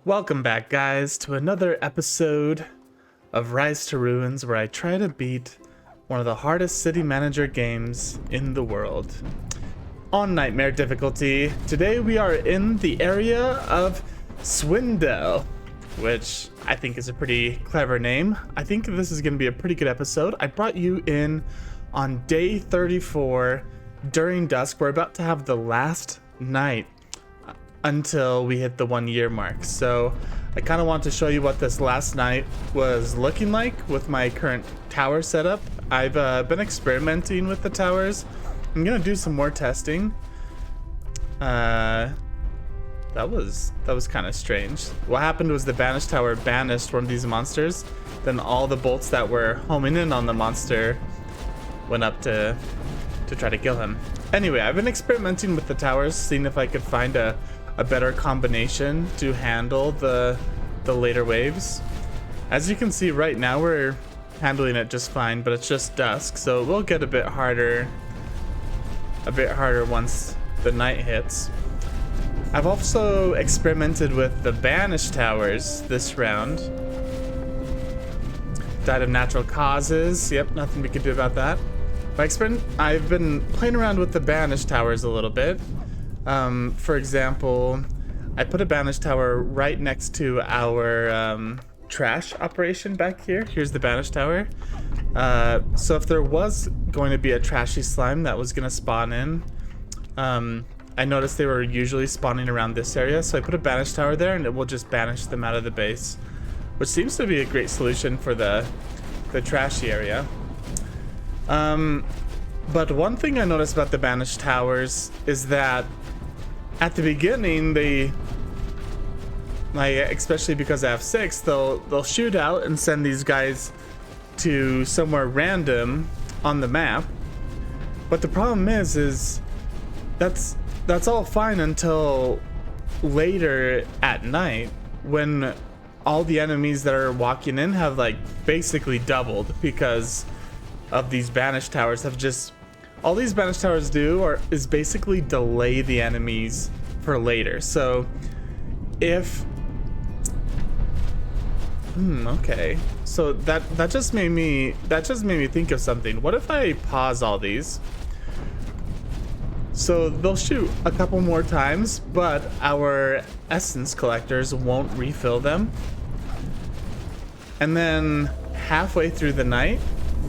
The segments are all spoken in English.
Welcome back, guys, to another episode of Rise to Ruins, where I try to beat one of the hardest city manager games in the world. On Nightmare difficulty, today we are in the area of Swyndell, which I think is a pretty clever name. I think this is going to be a pretty good episode. I brought you in on day 34 during dusk. We're about to have the last night until we hit the 1 year mark. So I kind of want to show you what this last night was looking like with my current tower setup. I've been experimenting with the towers. I'm gonna do some more testing. That was kind of strange. What happened was the banished tower banished one of these monsters. Then all the bolts that were homing in on the monster went up to try to kill him. Anyway, I've been experimenting with the towers, seeing if I could find a better combination to handle the later waves. As you can see right now, we're handling it just fine, but it's just dusk, so it will get a bit harder once the night hits. I've also experimented with the banished towers this round. Died of natural causes. Yep, nothing we can do about that. I've been playing around with the banished towers a little bit. For example, I put a banished tower right next to our trash operation back here. Here's the banished tower. So if there was going to be a trashy slime that was going to spawn in, I noticed they were usually spawning around this area, so I put a banished tower there and it will just banish them out of the base, which seems to be a great solution for the trashy area. But one thing I noticed about the banished towers is that at the beginning, especially because I have 6, they'll shoot out and send these guys to somewhere random on the map. But the problem is that's all fine until later at night, when all the enemies that are walking in have basically doubled because of these banished towers. All these banished towers do is basically delay the enemies for later. So if okay, so that just made me think of something. What if I pause all these? So they'll shoot a couple more times, but our essence collectors won't refill them. And then halfway through the night,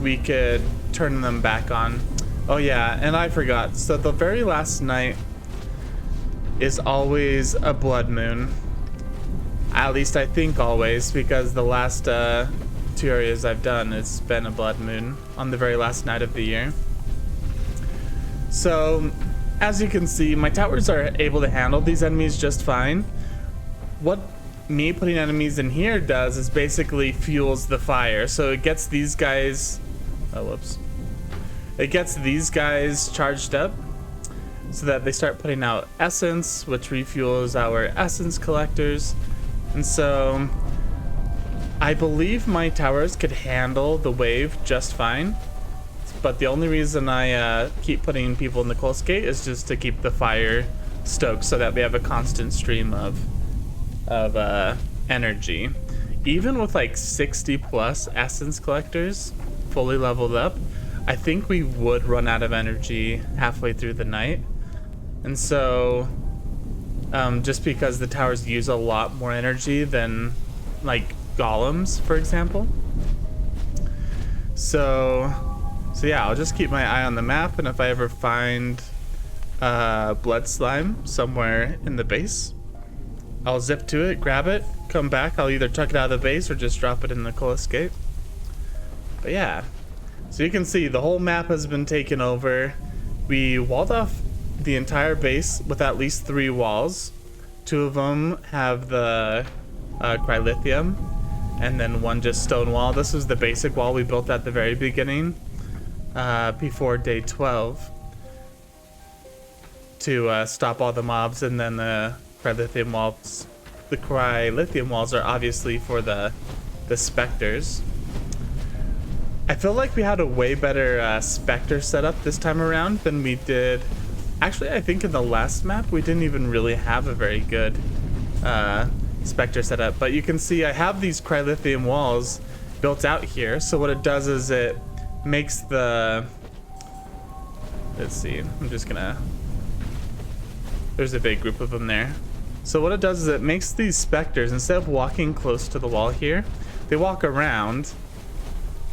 we could turn them back on. Oh yeah, and I forgot. So the very last night is always a blood moon. At least I think always, because the last 2 areas I've done, it's been a blood moon on the very last night of the year. So as you can see, my towers are able to handle these enemies just fine. What me putting enemies in here does is basically fuels the fire. So it gets these guys, it gets these guys charged up so that they start putting out essence, which refuels our essence collectors. And so I believe my towers could handle the wave just fine. But the only reason I keep putting people in the coal skate is just to keep the fire stoked so that we have a constant stream of energy. Even with 60 plus essence collectors fully leveled up, I think we would run out of energy halfway through the night. And so just because the towers use a lot more energy than golems, for example. So yeah, I'll just keep my eye on the map, and if I ever find blood slime somewhere in the base, I'll zip to it, grab it, come back. I'll either chuck it out of the base or just drop it in the coal escape. But yeah, so you can see the whole map has been taken over. We walled off the entire base with at least 3 walls. 2 of them have the cryolithium, and then 1 just stone wall. This was the basic wall we built at the very beginning, before day 12, to stop all the mobs. And then the cryolithium walls. The cryolithium walls are obviously for the specters. I feel like we had a way better specter setup this time around than we did. Actually, I think in the last map we didn't even really have a very good specter setup. But you can see I have these cryolithium walls built out here. So what it does is it makes the, let's see, I'm just gonna, there's a big group of them there. So what it does is it makes these specters, instead of walking close to the wall here, they walk around,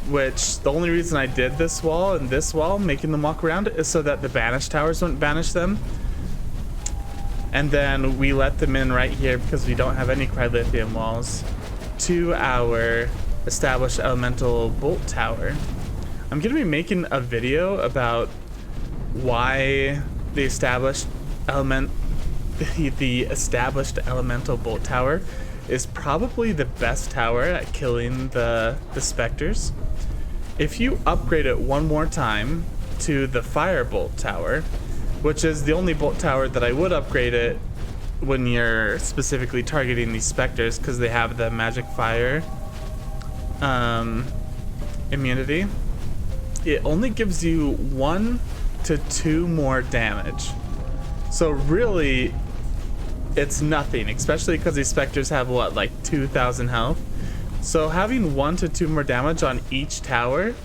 which the only reason I did this wall and this wall, making them walk around, is so that the banish towers wouldn't banish them. And then we let them in right here because we don't have any cryolithium walls to our established elemental bolt tower. I'm gonna be making a video about why the established elemental bolt tower is probably the best tower at killing the specters. If you upgrade it one more time to the firebolt tower, which is the only bolt tower that I would upgrade it when you're specifically targeting these specters, because they have the magic fire immunity, it only gives you 1 to 2 more damage. So really, it's nothing, especially because these specters have what, like 2,000 health. So having 1 to 2 more damage on each tower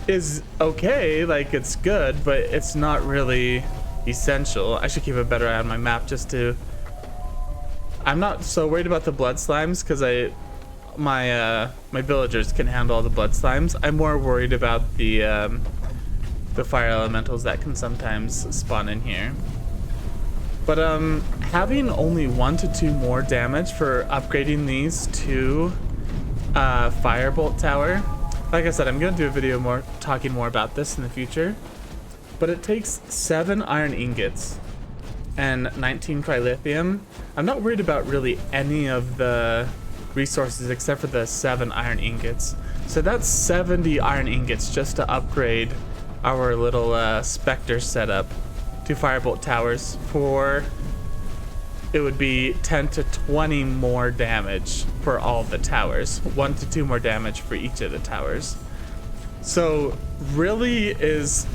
is okay, like it's good, but it's not really essential. I should keep a better eye on my map just to, I'm not so worried about the blood slimes because my villagers can handle all the blood slimes. I'm more worried about the fire elementals that can sometimes spawn in here. But having only 1 to 2 more damage for upgrading these to firebolt tower, like I said, I'm gonna do a video talking more about this in the future. But it takes 7 iron ingots and 19 cryolithium. I'm not worried about really any of the resources except for the 7 iron ingots. So that's 70 iron ingots just to upgrade our little specter setup to firebolt towers for, it would be 10 to 20 more damage for all of the towers. 1 to 2 more damage for each of the towers. So really is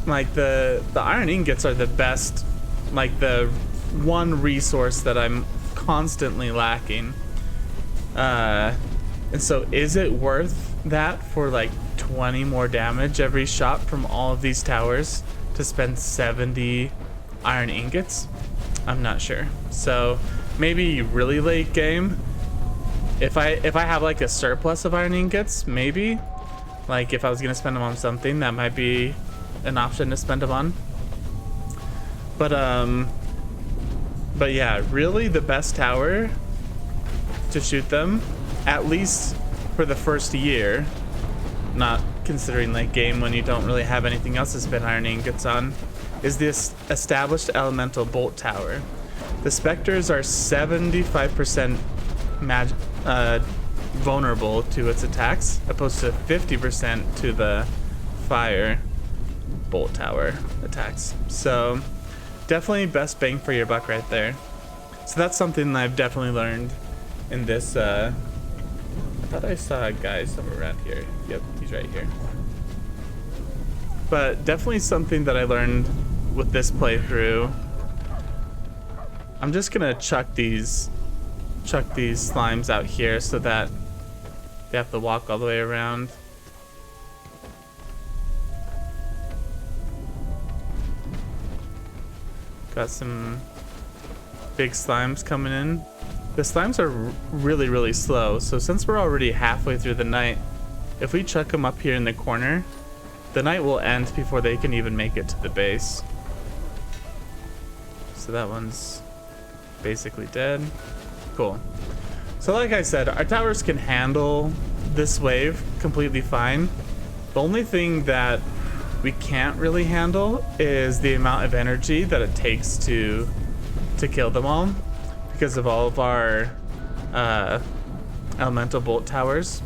like the iron ingots are the best, like the one resource that I'm constantly lacking. And so is it worth that for like 20 more damage every shot from all of these towers to spend 70 iron ingots? I'm not sure. So maybe really late game, if I have like a surplus of iron ingots, maybe, like if I was gonna spend them on something, that might be an option to spend them on. But yeah, really the best tower to shoot them, at least for the first year, not considering late game when you don't really have anything else to spend iron ingots on, is this established elemental bolt tower. The specters are 75% vulnerable to its attacks, opposed to 50% to the fire bolt tower attacks. So definitely best bang for your buck right there. So that's something that I've definitely learned in this. I thought I saw a guy somewhere around here. Yep, he's right here. But definitely something that I learned with this playthrough. I'm just gonna chuck these slimes out here so that they have to walk all the way around. Got some big slimes coming in. The slimes are really, really slow, so since we're already halfway through the night, if we chuck them up here in the corner, the night will end before they can even make it to the base. So that one's basically dead. Cool. So like I said, our towers can handle this wave completely fine. The only thing that we can't really handle is the amount of energy that it takes to kill them all, because of all of our elemental bolt towers.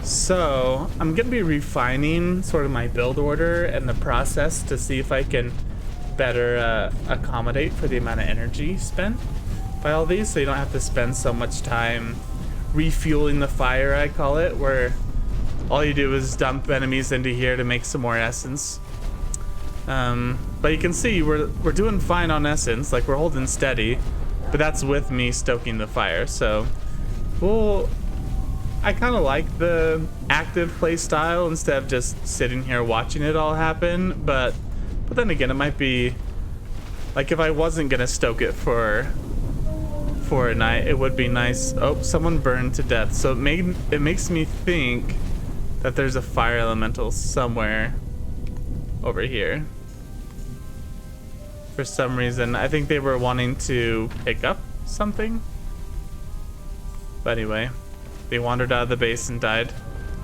So I'm gonna be refining sort of my build order and the process to see if I can better accommodate for the amount of energy spent by all these, so you don't have to spend so much time refueling the fire, I call it, where all you do is dump enemies into here to make some more essence. But you can see we're doing fine on essence, like we're holding steady. but that's with me stoking the fire. So, well, I kind of like the active play style instead of just sitting here watching it all happen. But then again, it might be like if I wasn't gonna stoke it for a night, it would be nice. Oh, someone burned to death. So it makes me think that there's a fire elemental somewhere over here. For some reason, I think they were wanting to pick up something. But anyway, they wandered out of the base and died.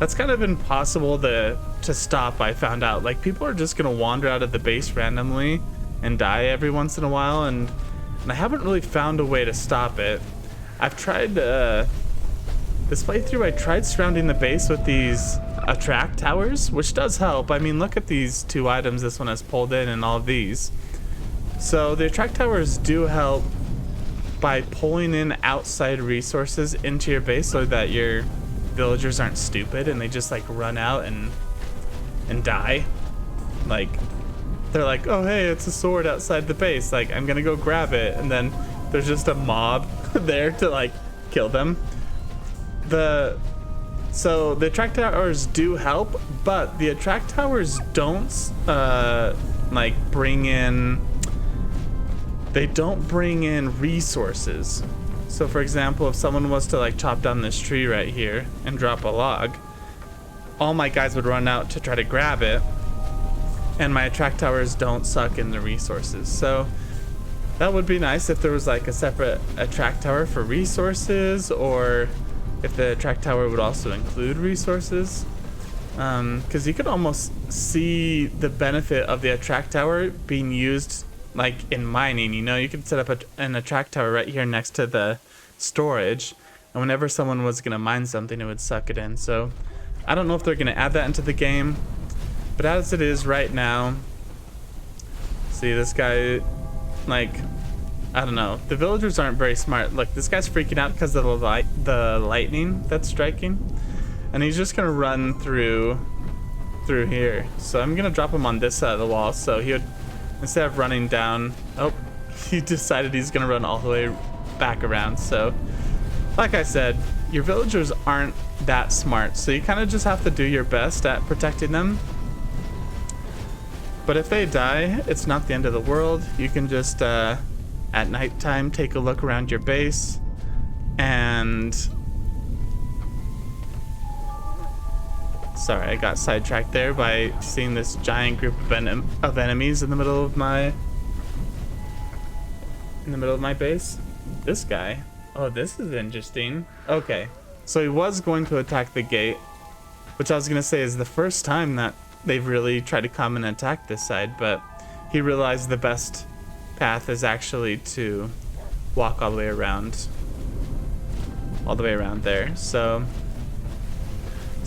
That's kind of impossible to stop, I found out. Like, people are just gonna wander out of the base randomly and die every once in a while, and I haven't really found a way to stop it. I've tried, this playthrough, I tried surrounding the base with these attract towers, which does help. I mean, look at these 2 items this one has pulled in and all of these. So the attract towers do help by pulling in outside resources into your base so that your villagers aren't stupid and they just like run out and die. Like, they're like, oh hey, it's a sword outside the base, like I'm gonna go grab it, and then there's just a mob there to like kill them. So the attract towers do help, but the attract towers don't like bring in, they don't bring in resources. So for example, if someone was to like chop down this tree right here and drop a log, all my guys would run out to try to grab it, and my attract towers don't suck in the resources. So that would be nice if there was like a separate attract tower for resources, or if the attract tower would also include resources. Because you could almost see the benefit of the attract tower being used like in mining. You know, you could set up an attract tower right here next to the storage, and whenever someone was gonna mine something, it would suck it in. So I don't know if they're gonna add that into the game, but as it is right now, see this guy, like, I don't know, the villagers aren't very smart. Look, this guy's freaking out because of the lightning that's striking, and he's just gonna run through here. So I'm gonna drop him on this side of the wall, so he would, instead of running down, oh, he decided he's gonna run all the way back around. So like I said, your villagers aren't that smart, so you kind of just have to do your best at protecting them. But if they die, it's not the end of the world. You can just at nighttime take a look around your base, and sorry, I got sidetracked there by seeing this giant group of enemies in the middle of my base. This guy, oh, this is interesting. Okay, so he was going to attack the gate, which I was gonna say is the first time that they've really tried to come and attack this side, but he realized the best path is actually to walk all the way around there. So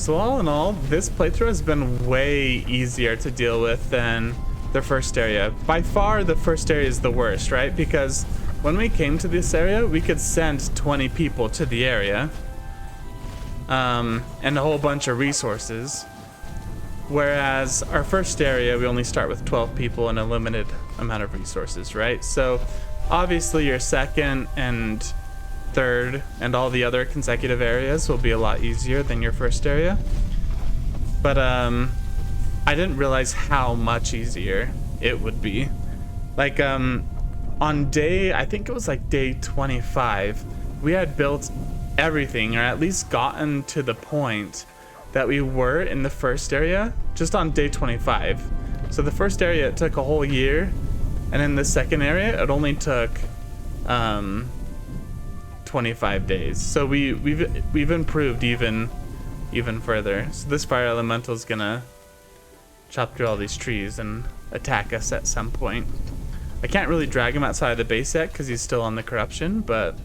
all in all, this playthrough has been way easier to deal with than the first area. By far, the first area is the worst, right? Because when we came to this area, we could send 20 people to the area, and a whole bunch of resources. Whereas our first area, we only start with 12 people and a limited amount of resources, right? So obviously your second and third and all the other consecutive areas will be a lot easier than your first area. But I didn't realize how much easier it would be. Like on day, I think it was like day 25, we had built everything, or at least gotten to the point that we were in the first area just on day 25. So the first area, it took a whole year, and in the second area it only took 25 days. So we've improved even further. So this fire elemental is gonna chop through all these trees and attack us at some point. I can't really drag him outside of the base yet because he's still on the corruption, but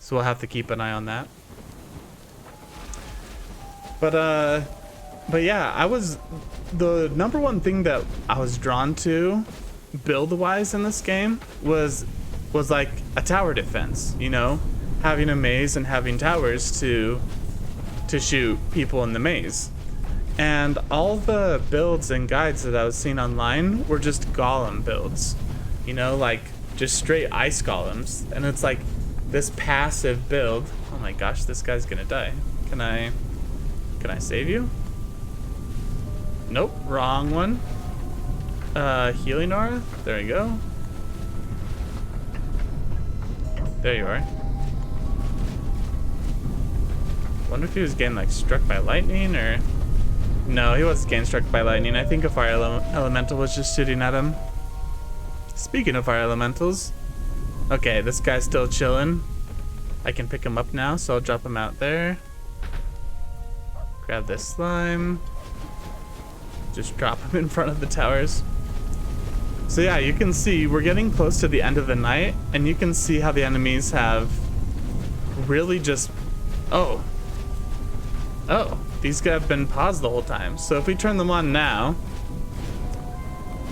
so we'll have to keep an eye on that. But yeah, the number one thing that I was drawn to build-wise in this game was like a tower defense, you know, having a maze and having towers to shoot people in the maze. And all the builds and guides that I was seeing online were just golem builds, you know, like just straight ice golems, and it's like this passive build. Oh my gosh, this guy's gonna die. Can I save you? Nope, wrong one. Healing aura? There we go. There you are. Wonder if he was getting like struck by lightning, or no, he wasn't getting struck by lightning. I think a fire elemental was just shooting at him. Speaking of fire elementals, okay, this guy's still chilling. I can pick him up now, so I'll drop him out there. Grab this slime. Just drop him in front of the towers. So yeah, you can see we're getting close to the end of the night, and you can see how the enemies have really just... Oh, these guys have been paused the whole time. So if we turn them on now,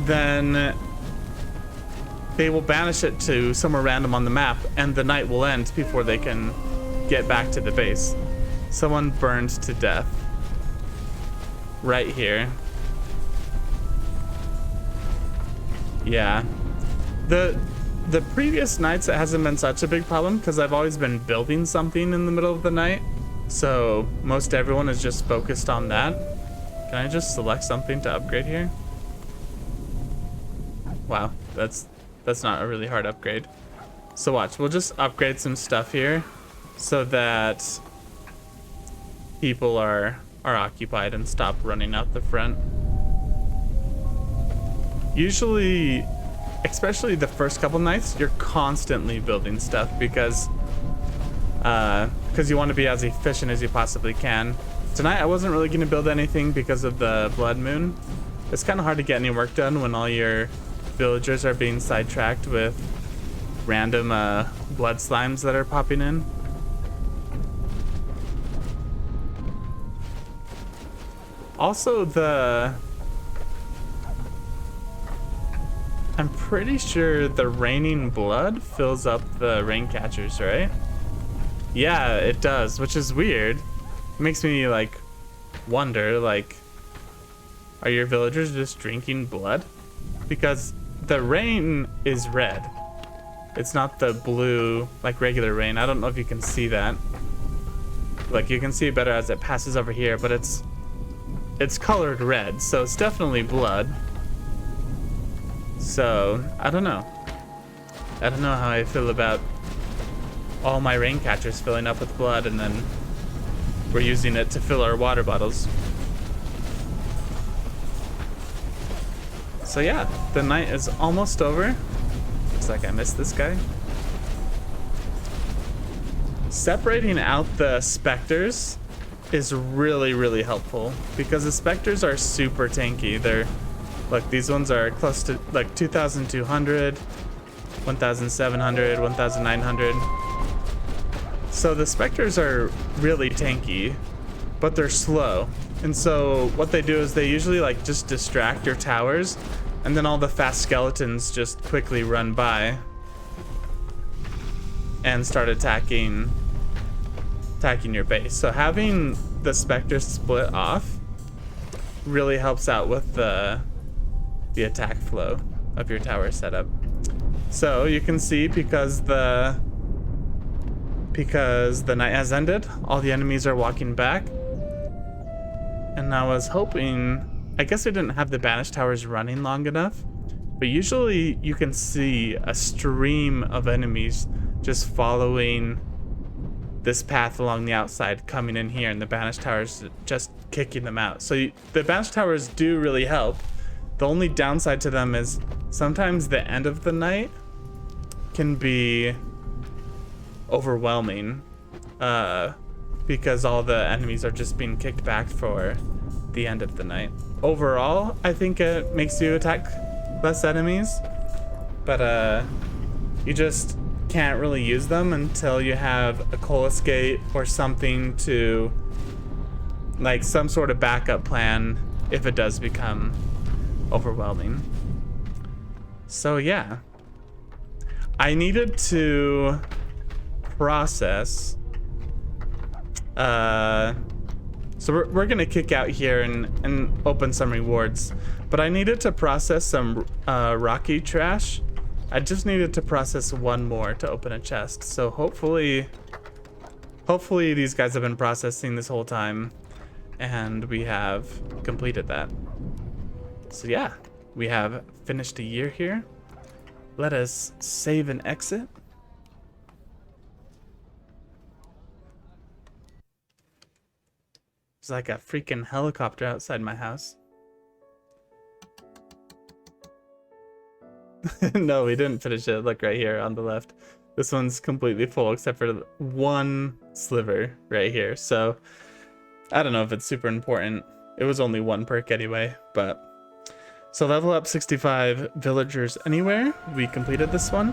then they will banish it to somewhere random on the map, and the night will end before they can get back to the base. Someone burned to death right here. Yeah, the previous nights it hasn't been such a big problem because I've always been building something in the middle of the night, so most everyone is just focused on that. Can I just select something to upgrade here? Wow, that's not a really hard upgrade. So watch, we'll just upgrade some stuff here so that people are occupied and stop running out the front. Usually, especially the first couple nights, you're constantly building stuff because you want to be as efficient as you possibly can. Tonight I wasn't really going to build anything because of the blood moon. It's kind of hard to get any work done when all your villagers are being sidetracked with random blood slimes that are popping in. Also, I'm pretty sure the raining blood fills up the rain catchers, right? Yeah, it does, which is weird. It makes me like wonder, like, are your villagers just drinking blood? Because the rain is red. It's not the blue, like regular rain. I don't know if you can see that. Like, you can see it better as it passes over here, but it's colored red, so it's definitely blood. So, I don't know. I don't know how I feel about all my rain catchers filling up with blood, and then we're using it to fill our water bottles. So yeah, the night is almost over. Looks like I missed this guy. Separating out the specters is really, really helpful because the specters are super tanky. Look, these ones are close to like 2,200, 1,700, 1,900. So the specters are really tanky, but they're slow. And so what they do is they usually like just distract your towers, and then all the fast skeletons just quickly run by and start attacking your base. So having the specters split off really helps out with the attack flow of your tower setup. So you can see because the night has ended, all the enemies are walking back. And I was hoping, I guess I didn't have the banished towers running long enough, but usually you can see a stream of enemies just following this path along the outside, coming in here, and the banished towers just kicking them out. So the banished towers do really help. The only downside to them is sometimes the end of the night can be overwhelming because all the enemies are just being kicked back for the end of the night. Overall, I think it makes you attack less enemies, but you just can't really use them until you have a coal escape or something to, like, some sort of backup plan if it does become overwhelming. So yeah, I needed to process so we're gonna kick out here and open some rewards, but I needed to process some rocky trash I just needed to process one more to open a chest. So hopefully these guys have been processing this whole time and we have completed that. So yeah, we have finished a year here. Let us save and exit. There's like a freaking helicopter outside my house. No, we didn't finish it. Look right here on the left. This one's completely full except for one sliver right here. So I don't know if it's super important. It was only one perk anyway, but so level up 65 villagers anywhere. We completed this one.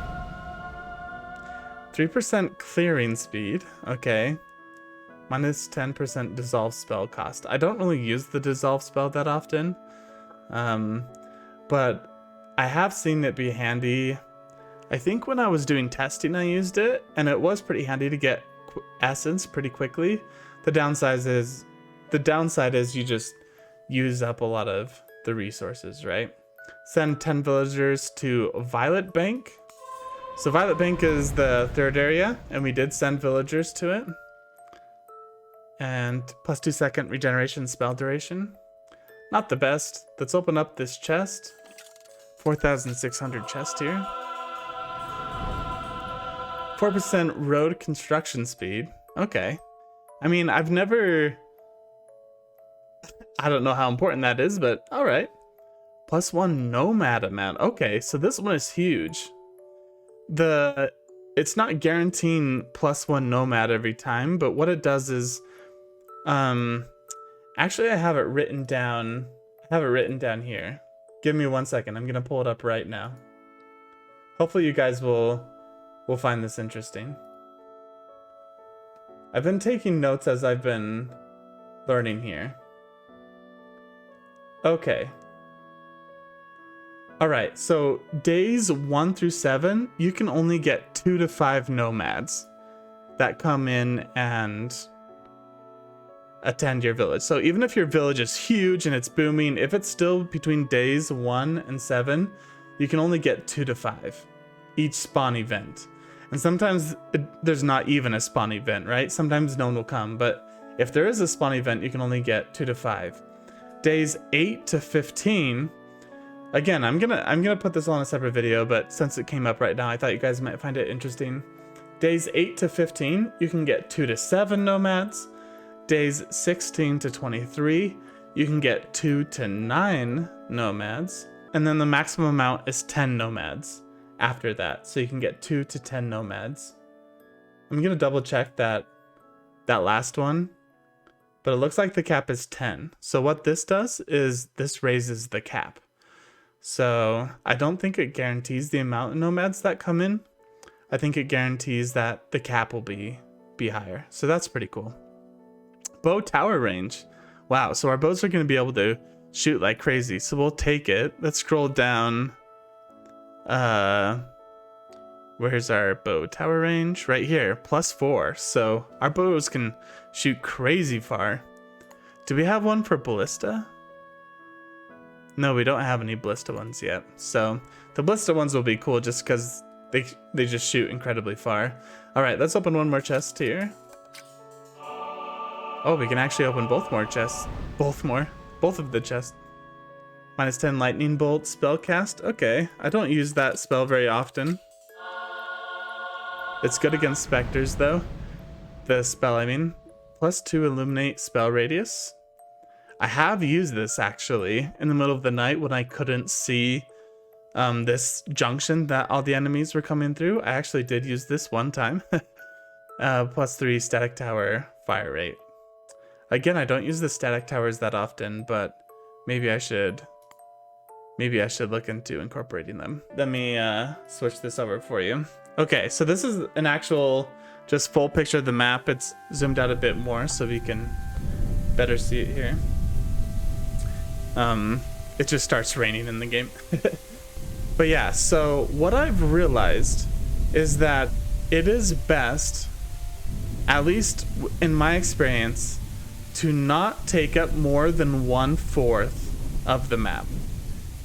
3% clearing speed. Okay. Minus 10% dissolve spell cost. I don't really use the dissolve spell that often. But I have seen it be handy. I think when I was doing testing I used it, and it was pretty handy to get essence pretty quickly. The downside is you just use up a lot of the resources, right? Send 10 villagers to Violet Bank. So Violet Bank is the third area, and we did send villagers to it. And plus 2-second regeneration spell duration. Not the best. Let's open up this chest. 4,600 chest here. 4% road construction speed. Okay. I mean, I don't know how important that is, but all right. Plus 1 nomad amount. Okay, so this one is huge. It's not guaranteeing plus 1 nomad every time, but what it does is, actually I have it written down. I have it written down here. Give me 1 second. I'm gonna pull it up right now. Hopefully you guys will find this interesting. I've been taking notes as I've been learning here. Okay. Alright, so days 1 through 7, you can only get 2 to 5 nomads that come in and attend your village. So even if your village is huge and it's booming, if it's still between days 1 and 7, you can only get 2 to 5 each spawn event. And sometimes there's not even a spawn event, right? Sometimes no one will come, but if there is a spawn event, you can only get 2 to 5. Days 8 to 15, again, I'm gonna put this on a separate video, but since it came up right now, I thought you guys might find it interesting. Days 8 to 15, you can get 2 to 7 nomads. Days 16 to 23, you can get 2 to 9 nomads. And then the maximum amount is 10 nomads after that. So you can get 2 to 10 nomads. I'm gonna double check that last one, but it looks like the cap is 10. So what this does is this raises the cap. So I don't think it guarantees the amount of nomads that come in. I think it guarantees that the cap will be higher. So that's pretty cool. Bow tower range. Wow, so our bows are going to be able to shoot like crazy. So we'll take it. Let's scroll down. Where's our bow tower range? Right here, +4. So our bows can shoot crazy far. Do we have one for ballista? No, we don't have any ballista ones yet. So the ballista ones will be cool just because they just shoot incredibly far. All right, let's open one more chest here. Oh, we can actually open both more chests. Both of the chests. -10 lightning bolt spell cast. Okay, I don't use that spell very often. It's good against specters though. The spell, I mean. +2 illuminate spell radius. I have used this actually in the middle of the night when I couldn't see this junction that all the enemies were coming through. I actually did use this one time. +3 static tower fire rate. Again, I don't use the static towers that often, but maybe I should look into incorporating them. Let me switch this over for you. Okay, so this is an actual just full picture of the map. It's zoomed out a bit more so we can better see it here. It just starts raining in the game. But yeah, so what I've realized is that it is best, at least in my experience, to not take up more than 1/4 of the map.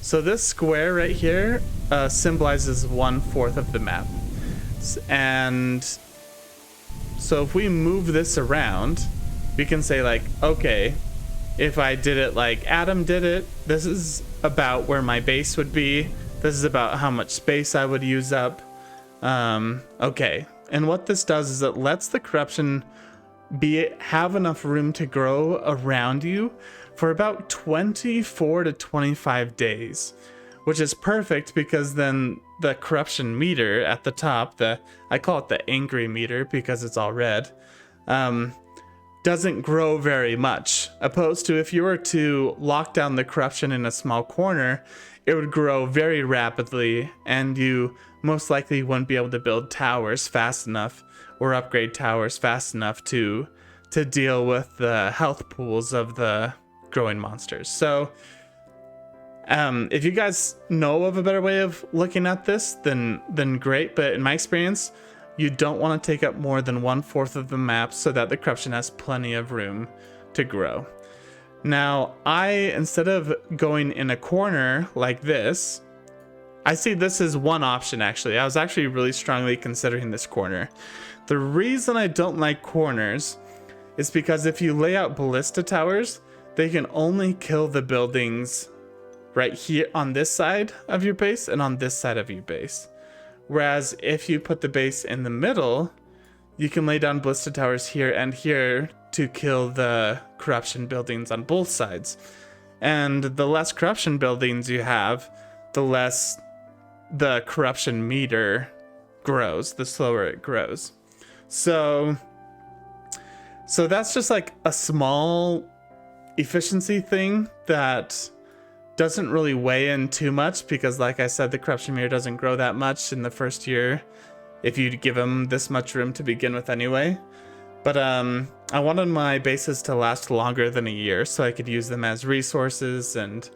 So this square right here symbolizes 1/4 of the map. And so if we move this around, we can say like, okay, if I did it like Adam did it, this is about where my base would be. This is about how much space I would use up. Okay. And what this does is it lets the corruption have enough room to grow around you for about 24 to 25 days, which is perfect because then the corruption meter at the top, I call it the angry meter because it's all red, doesn't grow very much. Opposed to if you were to lock down the corruption in a small corner, it would grow very rapidly and you most likely wouldn't be able to build towers fast enough or upgrade towers fast enough to deal with the health pools of the growing monsters. So if you guys know of a better way of looking at this, then great. But in my experience, you don't want to take up more than 1/4 of the map so that the corruption has plenty of room to grow. Now, instead of going in a corner like this, I see this as one option actually. I was actually really strongly considering this corner. The reason I don't like corners is because if you lay out ballista towers, they can only kill the buildings right here on this side of your base and on this side of your base. Whereas if you put the base in the middle, you can lay down ballista towers here and here to kill the corruption buildings on both sides. And the less corruption buildings you have, the less the corruption meter grows, the slower it grows. So that's just like a small efficiency thing that doesn't really weigh in too much because, like I said, the corruption meter doesn't grow that much in the first year if you give them this much room to begin with anyway. But I wanted my bases to last longer than a year so I could use them as resources and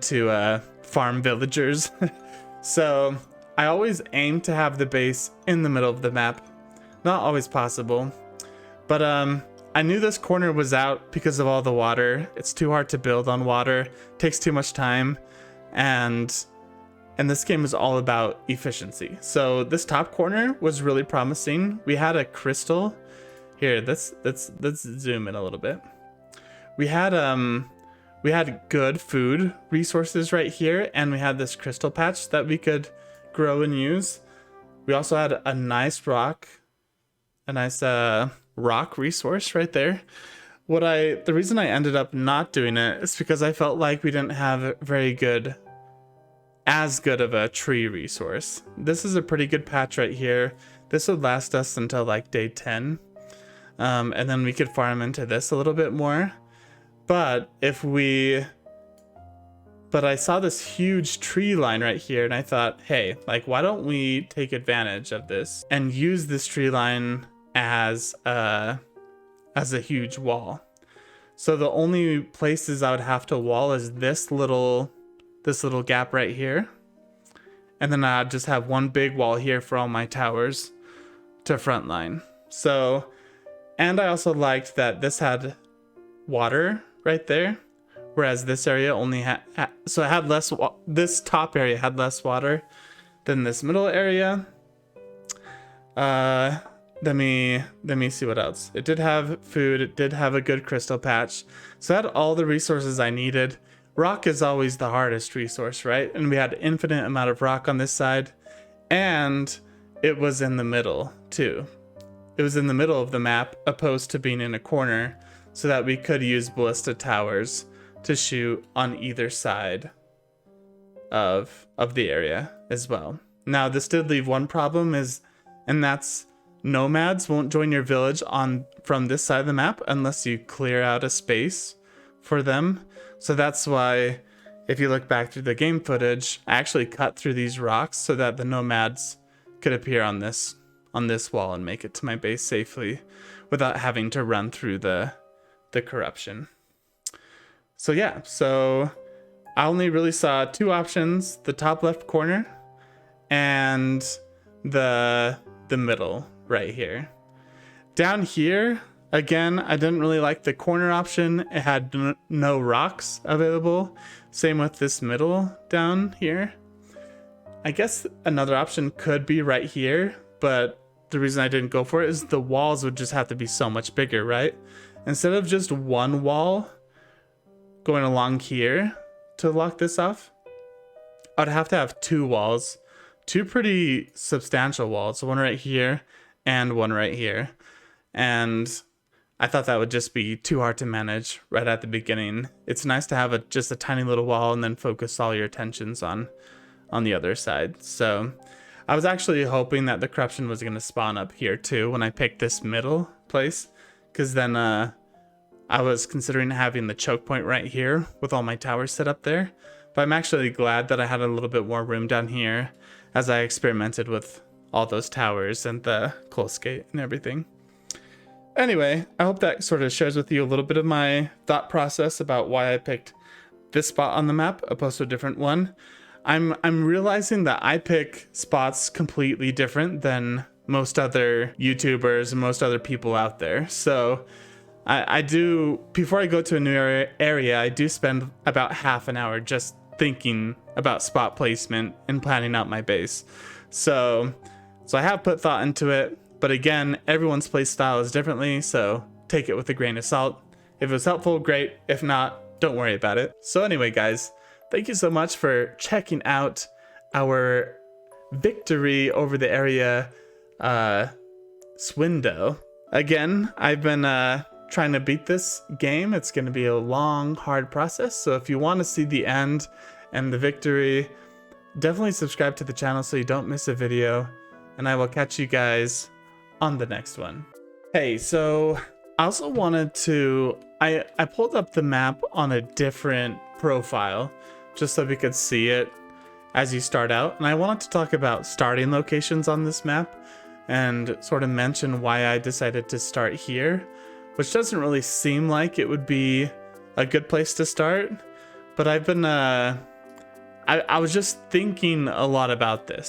to farm villagers. So I always aim to have the base in the middle of the map. Not always possible, but I knew this corner was out because of all the water. It's too hard to build on water, takes too much time, and this game is all about efficiency. So this top corner was really promising. We had a crystal. Here, let's zoom in a little bit. We had good food resources right here, and we had this crystal patch that we could grow and use. We also had a nice rock resource right there. The reason I ended up not doing it is because I felt like we didn't have as good of a tree resource. This is a pretty good patch right here. This would last us until like day 10. And then we could farm into this a little bit more. But I saw this huge tree line right here and I thought, hey, like, why don't we take advantage of this and use this tree line as a huge wall. So the only places I would have to wall is this little gap right here. And then I'd just have one big wall here for all my towers to frontline. So, and I also liked that this had water right there, whereas this area only had, so it had less, this top area had less water than this middle area. Let me see what else. It did have food, it did have a good crystal patch. So it had all the resources I needed. Rock is always the hardest resource, right? And we had infinite amount of rock on this side. And it was in the middle too. It was in the middle of the map opposed to being in a corner so that we could use ballista towers to shoot on either side of the area as well. Now this did leave one problem and that's nomads won't join your village from this side of the map unless you clear out a space for them. So that's why if you look back through the game footage, I actually cut through these rocks so that the nomads could appear on this wall and make it to my base safely without having to run through the corruption. So yeah, so I only really saw two options, the top left corner and the middle right here. Down here, again, I didn't really like the corner option. It had no rocks available. Same with this middle down here. I guess another option could be right here, but the reason I didn't go for it is the walls would just have to be so much bigger, right? Instead of just one wall going along here to lock this off, I'd have to have two walls, two pretty substantial walls, one right here and one right here. And I thought that would just be too hard to manage right at the beginning. It's nice to have just a tiny little wall and then focus all your attentions on the other side. So I was actually hoping that the corruption was going to spawn up here too when I picked this middle place, because then I was considering having the choke point right here with all my towers set up there. But I'm actually glad that I had a little bit more room down here as I experimented with all those towers and the close gate and everything. Anyway, I hope that sort of shares with you a little bit of my thought process about why I picked this spot on the map opposed to a different one. I'm realizing that I pick spots completely different than most other YouTubers and most other people out there. So I do, before I go to a new area, I do spend about half an hour just thinking about spot placement and planning out my base. So I have put thought into it, but again, everyone's play style is differently, so take it with a grain of salt. If it was helpful, great. If not, don't worry about it. So anyway, guys, thank you so much for checking out our victory over the area Swyndell. Again, I've been trying to beat this game. It's going to be a long, hard process. So if you want to see the end and the victory, definitely subscribe to the channel so you don't miss a video. And I will catch you guys on the next one. Hey, so I also wanted to, I pulled up the map on a different profile just so we could see it as you start out. And I wanted to talk about starting locations on this map and sort of mention why I decided to start here, which doesn't really seem like it would be a good place to start. But I've been, I was just thinking a lot about this.